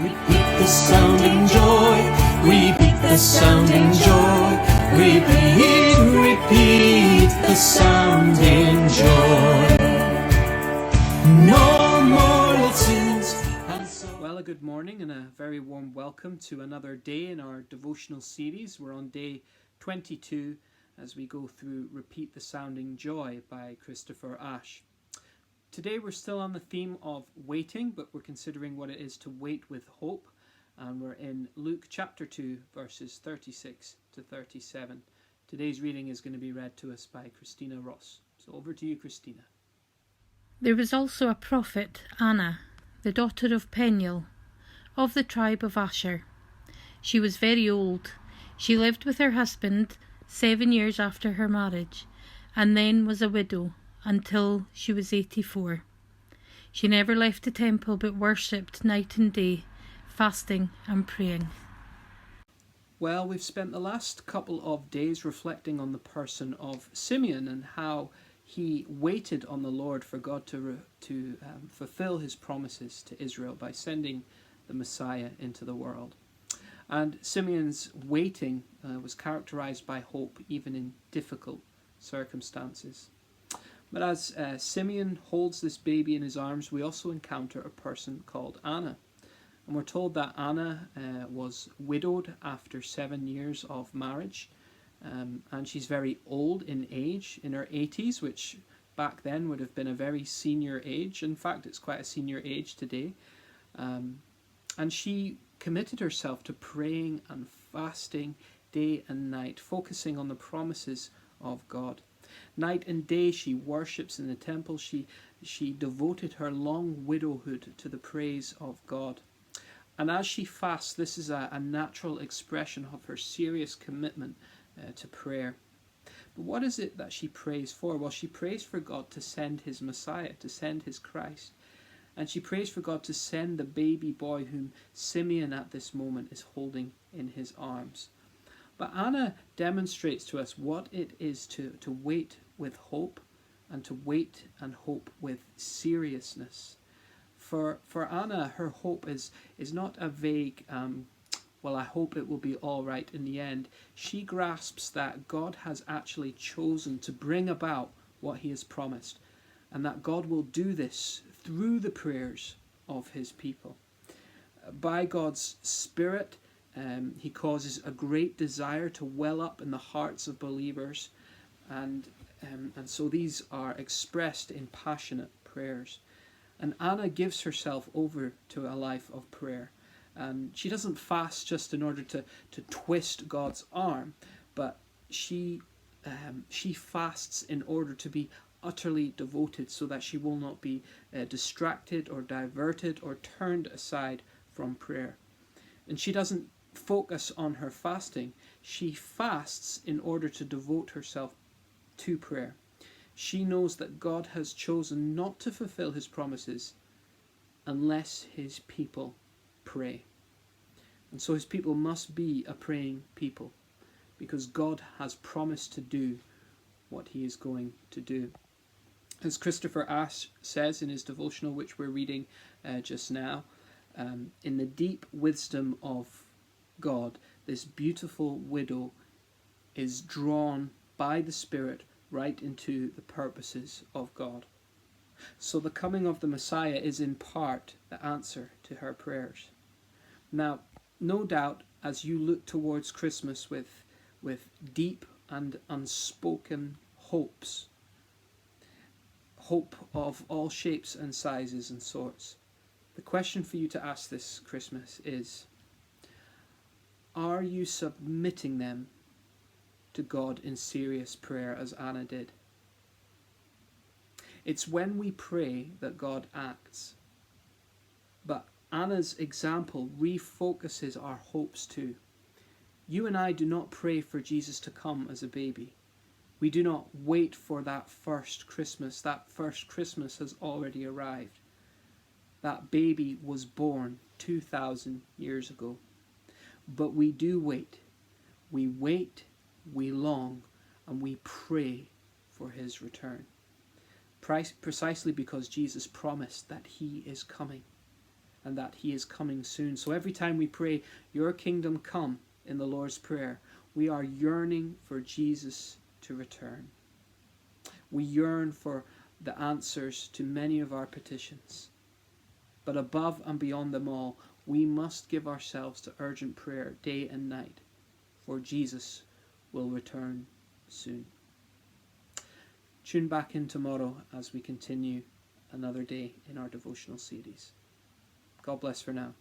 Repeat the sounding joy. Repeat the sounding joy. Repeat the sounding joy. No more lessons. Well, a good morning and a very warm welcome to another day in our devotional series. We're on day 22 as we go through Repeat the Sounding Joy by Christopher Ash. Today we're still on the theme of waiting, but we're considering what it is to wait with hope. And we're in Luke chapter 2, verses 36 to 37. Today's reading is going to be read to us by Christina Ross. So over to you, Christina. There was also a prophet, Anna, the daughter of Penuel, of the tribe of Asher. She was very old. She lived with her husband 7 years after her marriage, and then was a widow until she was 84. She never left the temple but worshipped night and day, fasting and praying. Well, we've spent the last couple of days reflecting on the person of Simeon and how he waited on the Lord for God to fulfill his promises to Israel by sending the Messiah into the world. And Simeon's waiting was characterized by hope even in difficult circumstances. But as Simeon holds this baby in his arms, we also encounter a person called Anna. And we're told that Anna was widowed after 7 years of marriage. And she's very old in age, in her 80s, which back then would have been a very senior age. In fact, it's quite a senior age today. And she committed herself to praying and fasting day and night, focusing on the promises of God. Night and day she worships in the temple. She devoted her long widowhood to the praise of God. And as she fasts, this is a natural expression of her serious commitment to prayer. But what is it that she prays for? Well, she prays for God to send his Messiah, to send his Christ. And she prays for God to send the baby boy whom Simeon at this moment is holding in his arms. But Anna demonstrates to us what it is to wait with hope and to wait and hope with seriousness. For Anna, her hope is not a vague, well, I hope it will be all right in the end. She grasps that God has actually chosen to bring about what he has promised, and that God will do this through the prayers of his people. By God's Spirit, he causes a great desire to well up in the hearts of believers, and so these are expressed in passionate prayers. And Anna gives herself over to a life of prayer. She doesn't fast just in order to twist God's arm, but she fasts in order to be utterly devoted so that she will not be distracted or diverted or turned aside from prayer. And she doesn't focus on her fasting. She fasts in order to devote herself to prayer. She knows that God has chosen not to fulfill his promises unless his people pray. And so his people must be a praying people, because God has promised to do what he is going to do. As Christopher Ash says in his devotional, which we're reading just now, in the deep wisdom of God, this beautiful widow is drawn by the Spirit right into the purposes of God. So the coming of the Messiah is in part the answer to her prayers. Now, no doubt, as you look towards Christmas with deep and unspoken hopes, hope of all shapes and sizes and sorts, the question for you to ask this Christmas is, are you submitting them to God in serious prayer as Anna did? It's when we pray that God acts. But Anna's example refocuses our hopes too. You and I do not pray for Jesus to come as a baby. We do not wait for that first Christmas. That first Christmas has already arrived. That baby was born 2,000 years ago. But we do wait. We wait, we long, and we pray for his return. Precisely because Jesus promised that he is coming. and that he is coming soon. So every time we pray, your kingdom come, in the Lord's Prayer, we are yearning for Jesus to return. We yearn for the answers to many of our petitions. But above and beyond them all, we must give ourselves to urgent prayer day and night, for Jesus will return soon. Tune back in tomorrow as we continue another day in our devotional series. God bless for now.